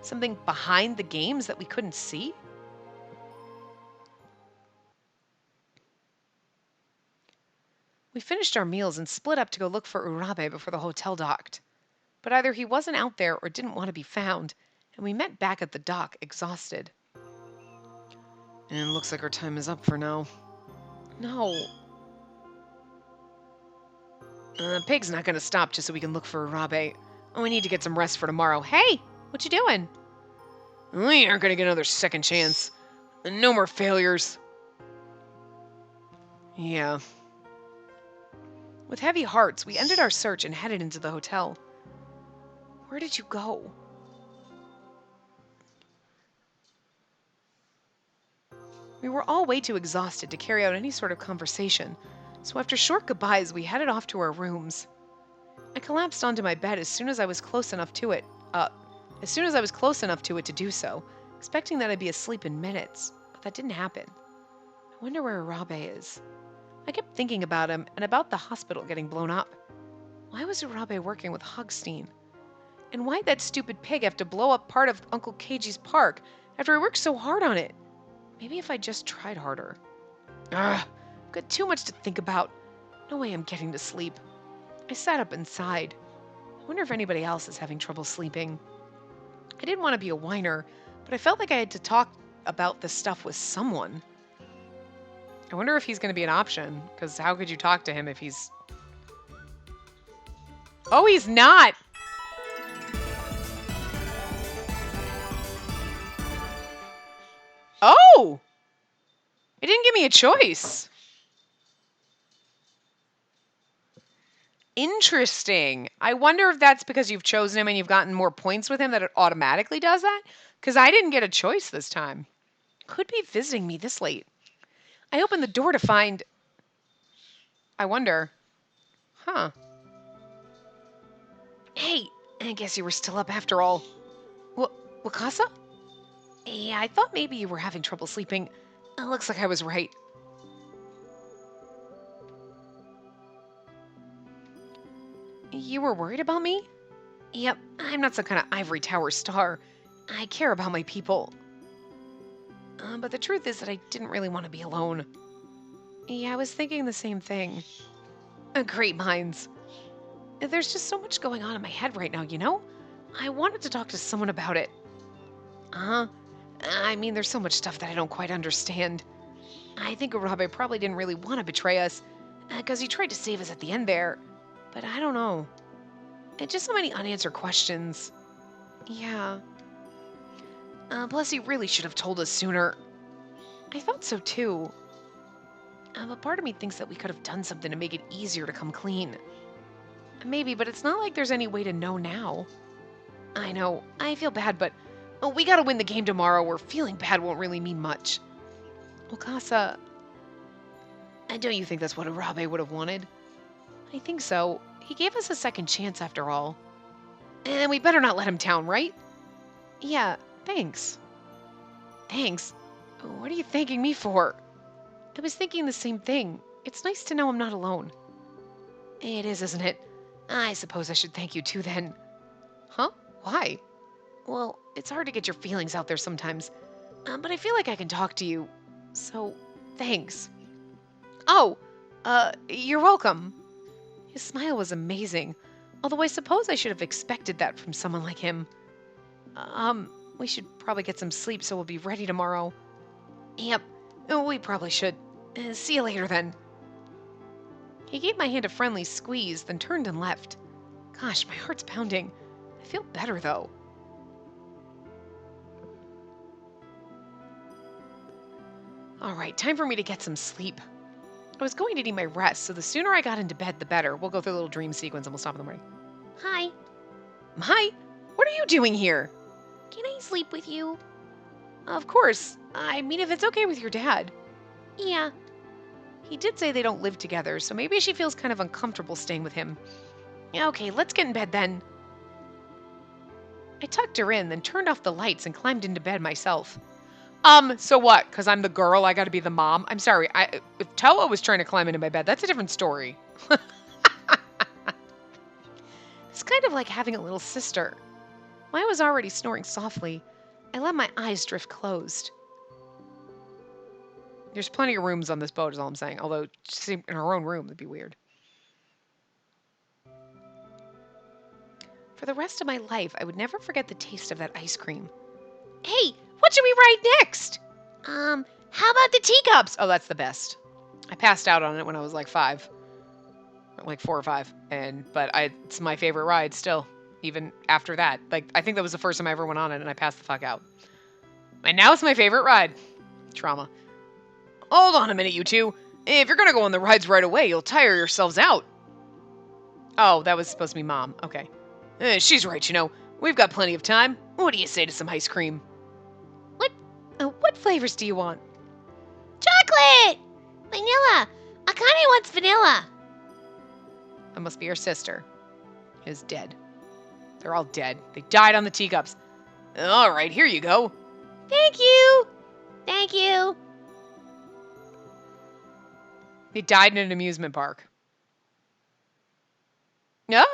Something behind the games that we couldn't see? We finished our meals and split up to go look for Urabe before the hotel docked. But either he wasn't out there or didn't want to be found, and we met back at the dock, exhausted. And looks like our time is up for now. No. Pig's not going to stop just so we can look for Urabe. Oh, we need to get some rest for tomorrow. Hey, what you doing? We aren't going to get another second chance. No more failures. Yeah. With heavy hearts, we ended our search and headed into the hotel. Where did you go? We were all way too exhausted to carry out any sort of conversation, so after short goodbyes, we headed off to our rooms. I collapsed onto my bed as soon as I was close enough to it to do so, expecting that I'd be asleep in minutes, but that didn't happen. I wonder where Urabe is. I kept thinking about him and about the hospital getting blown up. Why was Urabe working with Hogstein? And why'd that stupid pig have to blow up part of Uncle Keiji's park after he worked so hard on it? Maybe if I just tried harder. I've got too much to think about. No way I'm getting to sleep. I sat up and sighed. I wonder if anybody else is having trouble sleeping. I didn't want to be a whiner, but I felt like I had to talk about this stuff with someone. I wonder if he's going to be an option, because how could you talk to him if he's... Oh, he's not! Oh! It didn't give me a choice. Interesting. I wonder if that's because you've chosen him and you've gotten more points with him that it automatically does that? Because I didn't get a choice this time. Could be visiting me this late. I opened the door to find... I wonder. Huh. Hey, I guess you were still up after all. Wakasa? Yeah, I thought maybe you were having trouble sleeping. It looks like I was right. You were worried about me? Yep, I'm not some kind of ivory tower star. I care about my people. But the truth is that I didn't really want to be alone. Yeah, I was thinking the same thing. Great minds. There's just so much going on in my head right now, you know? I wanted to talk to someone about it. Uh-huh. I mean, there's so much stuff that I don't quite understand. I think Urabe probably didn't really want to betray us, because he tried to save us at the end there. But I don't know. Just so many unanswered questions. Yeah. Plus, he really should have told us sooner. I thought so too. But part of me thinks that we could have done something to make it easier to come clean. Maybe, but it's not like there's any way to know now. I know, I feel bad, but we gotta win the game tomorrow, or feeling bad won't really mean much. Well, Casa, don't you think that's what Urabe would have wanted? I think so. He gave us a second chance after all. And we better not let him down, right? Yeah, thanks. Thanks? What are you thanking me for? I was thinking the same thing. It's nice to know I'm not alone. It is, isn't it? I suppose I should thank you too then. Huh? Why? Well, it's hard to get your feelings out there sometimes, but I feel like I can talk to you. So, thanks. Oh, you're welcome. His smile was amazing, although I suppose I should have expected that from someone like him. We should probably get some sleep so we'll be ready tomorrow. Yep, we probably should. See you later then. He gave my hand a friendly squeeze, then turned and left. Gosh, my heart's pounding. I feel better though. All right, time for me to get some sleep. I was going to need my rest, so the sooner I got into bed, the better. We'll go through a little dream sequence and we'll stop in the morning. Hi. Hi, what are you doing here? Can I sleep with you? Of course. I mean, if it's okay with your dad. Yeah. He did say they don't live together, so maybe she feels kind of uncomfortable staying with him. Okay, let's get in bed then. I tucked her in, then turned off the lights and climbed into bed myself. So what? Because I'm the girl, I gotta be the mom? I'm sorry, if Toa was trying to climb into my bed, that's a different story. It's kind of like having a little sister. When I was already snoring softly, I let my eyes drift closed. There's plenty of rooms on this boat, is all I'm saying. Although, in her own room would be weird. For the rest of my life, I would never forget the taste of that ice cream. Hey, what should we ride next? How about the teacups? Oh, that's the best. I passed out on it when I was like 5. Like 4 or 5. But it's my favorite ride still. Even after that. Like, I think that was the first time I ever went on it and I passed the fuck out. And now it's my favorite ride. Trauma. Hold on a minute, you two. If you're gonna go on the rides right away, you'll tire yourselves out. Oh, that was supposed to be Mom. Okay. She's right, you know. We've got plenty of time. What do you say to some ice cream? What flavors do you want? Chocolate! Vanilla! Akane wants vanilla. That must be her sister. Is dead. They're all dead. They died on the teacups. All right, here you go. Thank you. Thank you. They died in an amusement park. No.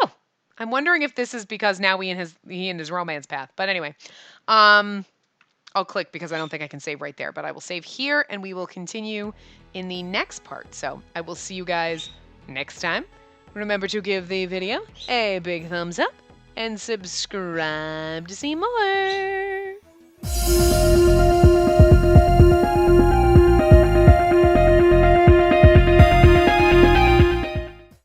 I'm wondering if this is because now he and his romance path. But anyway, I'll click because I don't think I can save right there. But I will save here, and we will continue in the next part. So I will see you guys next time. Remember to give the video a big thumbs up and subscribe to see more.